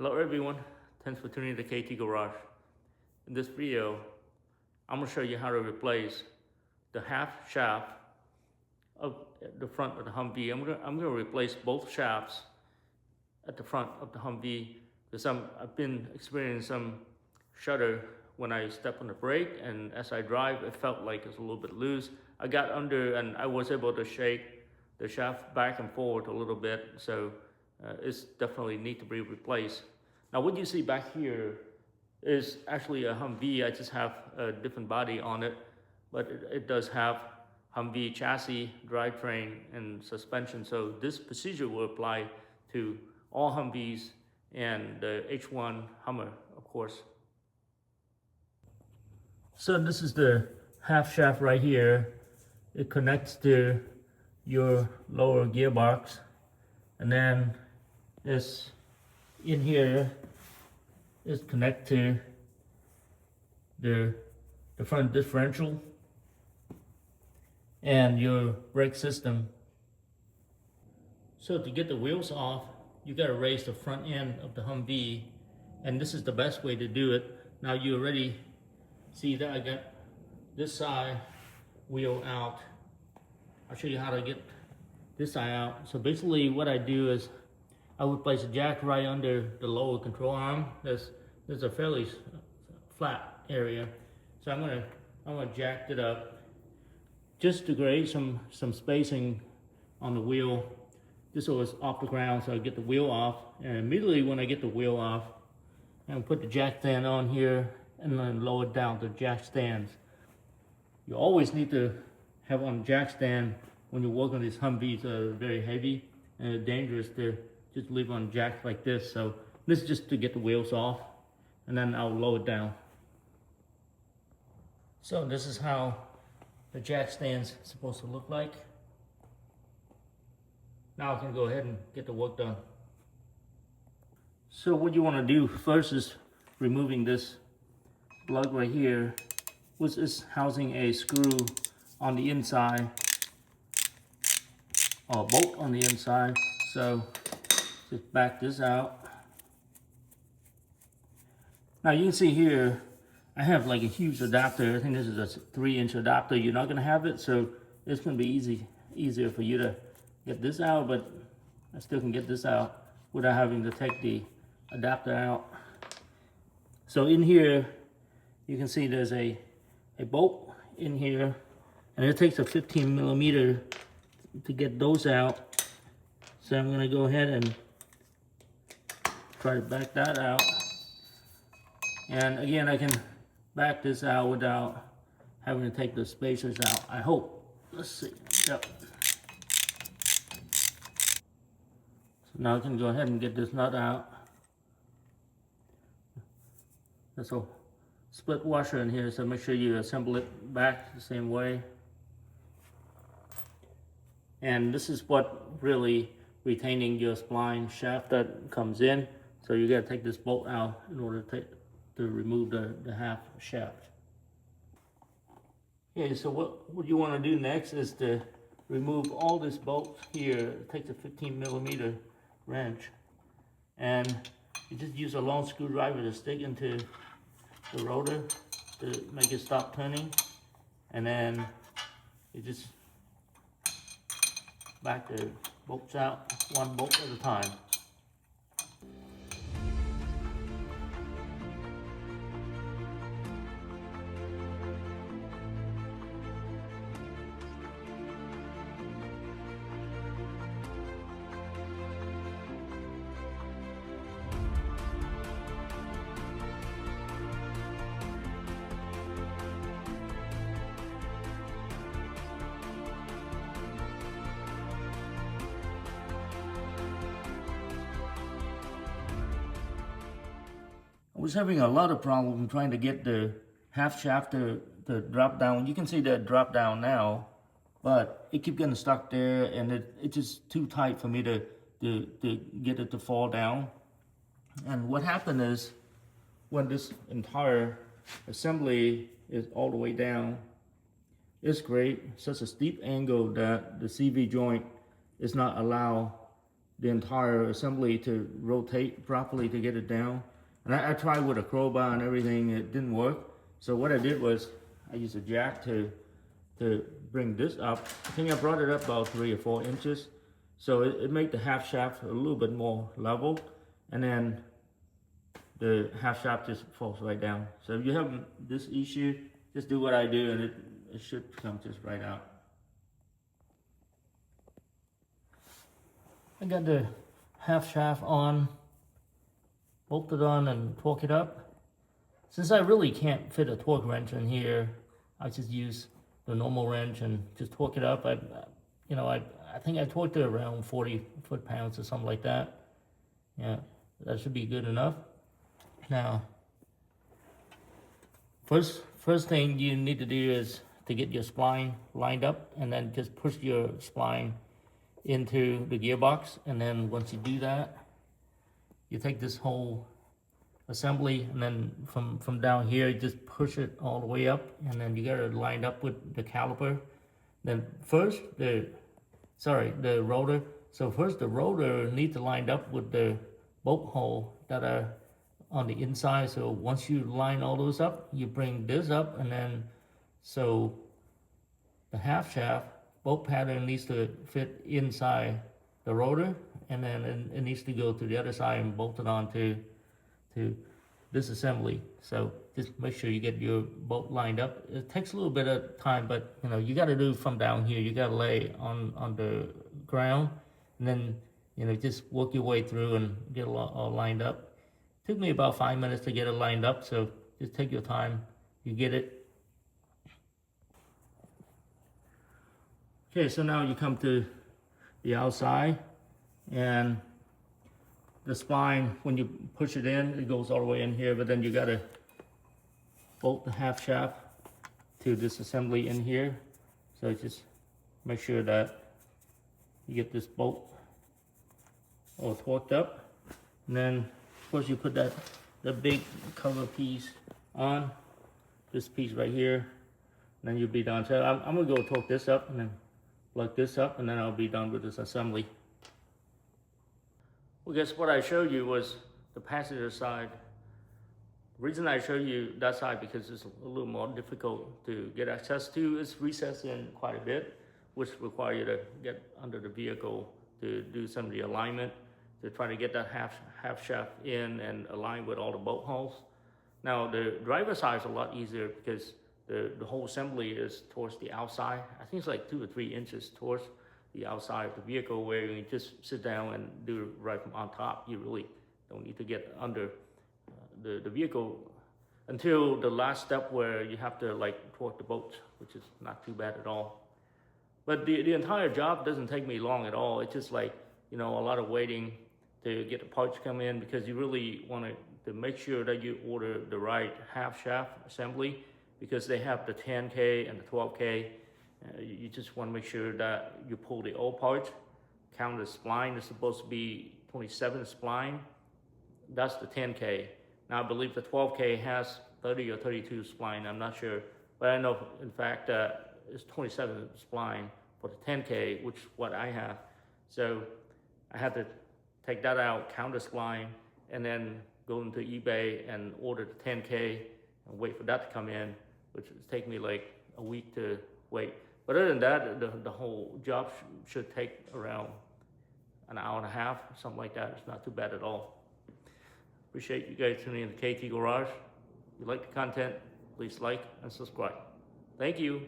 Hello everyone, thanks for tuning in to KT Garage. In this video, I'm going to show you how to replace the half shaft of the front of the Humvee. I'm going to replace both shafts at the front of the Humvee because I've been experiencing some shudder when I step on the brake, and as I drive it felt like it's a little bit loose. I got under and I was able to shake the shaft back and forward a little bit, so it's definitely need to be replaced. Now what you see back here is actually a Humvee. I just have a different body on it, but it does have Humvee chassis, drivetrain, and suspension. So this procedure will apply to all Humvees and the H1 Hummer, of course. So this is the half shaft right here. It connects to your lower gearbox, and then this in here is connected to the front differential and your brake system. So to get the wheels off, you got to raise the front end of the Humvee, and this is the best way to do it. Now you already see that I got this side wheel out. I'll show you how to get this side out. So basically what I do is I would place a jack right under the lower control arm. There's a fairly flat area. So I'm gonna jack it up just to create some spacing on the wheel, just so it's off the ground, so I get the wheel off. And immediately when I get the wheel off, I'm gonna put the jack stand on here and then lower it down to jack stands. You always need to have on jack stand when you work on these Humvees that are very heavy and dangerous to just leave on jacks like this. So this is just to get the wheels off, and then I'll lower it down. So this is how the jack stand's supposed to look like. Now I can go ahead and get the work done. So what you want to do first is removing this plug right here, which is housing a screw on the inside, or a bolt on the inside. So just back this out. Now you can see here, I have like a huge adapter. I think this is a 3-inch adapter. You're not gonna have it, so it's gonna be easier for you to get this out, but I still can get this out without having to take the adapter out. So in here, you can see there's a bolt in here, and it takes a 15mm to get those out. So I'm gonna go ahead and try to back that out. And again, I can back this out without having to take the spacers out, I hope. Let's see. Yep. So now I can go ahead and get this nut out. There's a split washer in here, so make sure you assemble it back the same way. And this is what really retaining your spline shaft that comes in. So you gotta take this bolt out in order to remove the half shaft. Okay, so what you wanna do next is to remove all this bolt here. It takes a 15mm wrench, and you just use a long screwdriver to stick into the rotor to make it stop turning, and then you just back the bolts out one bolt at a time. I was having a lot of problem trying to get the half shaft to drop down. You can see that drop down now, but it keeps getting stuck there, and it's just too tight for me to get it to fall down. And what happened is, when this entire assembly is all the way down, it's great. Such a steep angle that the CV joint is not allowed the entire assembly to rotate properly to get it down. And I tried with a crowbar and everything, it didn't work. So what I did was I used a jack to bring this up. I think I brought it up about 3 or 4 inches. So it made the half shaft a little bit more level, and then the half shaft just falls right down. So if you have this issue, just do what I do and it should come just right out. I got the half shaft on, bolted on and torque it up. Since I really can't fit a torque wrench in here, I just use the normal wrench and just torque it up. I think I torqued it around 40 foot-pounds or something like that. Yeah, that should be good enough. Now, first thing you need to do is to get your spline lined up, and then just push your spline into the gearbox. And then once you do that, you take this whole assembly, and then from down here, you just push it all the way up, and then you got it lined up with the caliper. Then first the rotor. So first the rotor needs to line up with the bolt hole that are on the inside. So once you line all those up, you bring this up, and then so the half shaft bolt pattern needs to fit inside the rotor, and then it needs to go to the other side and bolt it on to this assembly. So just make sure you get your bolt lined up. It takes a little bit of time, but you got to do from down here. You got to lay on the ground, and then just work your way through and get it all lined up. Took me about 5 minutes to get it lined up, so just take your time. You get it. Okay, so now you come to the outside, and the spline, when you push it in, it goes all the way in here, but then you gotta bolt the half shaft to this assembly in here. So just make sure that you get this bolt all torqued up. And then, of course, you put the big cover piece on, this piece right here, and then you'll be done. So I'm gonna go torque this up and then plug this up, and then I'll be done with this assembly. Well, guess what I showed you was the passenger side. The reason I showed you that side because it's a little more difficult to get access to. It's recessed in quite a bit, which require you to get under the vehicle to do some of the alignment, to try to get that half shaft in and align with all the bolt holes. Now the driver side is a lot easier because the whole assembly is towards the outside. I think it's like 2 or 3 inches towards the outside of the vehicle, where you can just sit down and do it right from on top. You really don't need to get under the vehicle until the last step where you have to torque the bolts, which is not too bad at all. But the entire job doesn't take me long at all. It's just a lot of waiting to get the parts come in, because you really want to make sure that you order the right half shaft assembly, because they have the 10K and the 12K. You just want to make sure that you pull the old parts. Count the spline is supposed to be 27 spline. That's the 10K. Now I believe the 12K has 30 or 32 spline. I'm not sure, but I know in fact it's 27 spline for the 10K, which is what I have. So I had to take that out, count the spline, and then go into eBay and order the 10K and wait for that to come in, which would take me like a week to wait. But other than that, the whole job should take around an hour and a half, something like that. It's not too bad at all. Appreciate you guys tuning in to KT Garage. If you like the content, please like and subscribe. Thank you.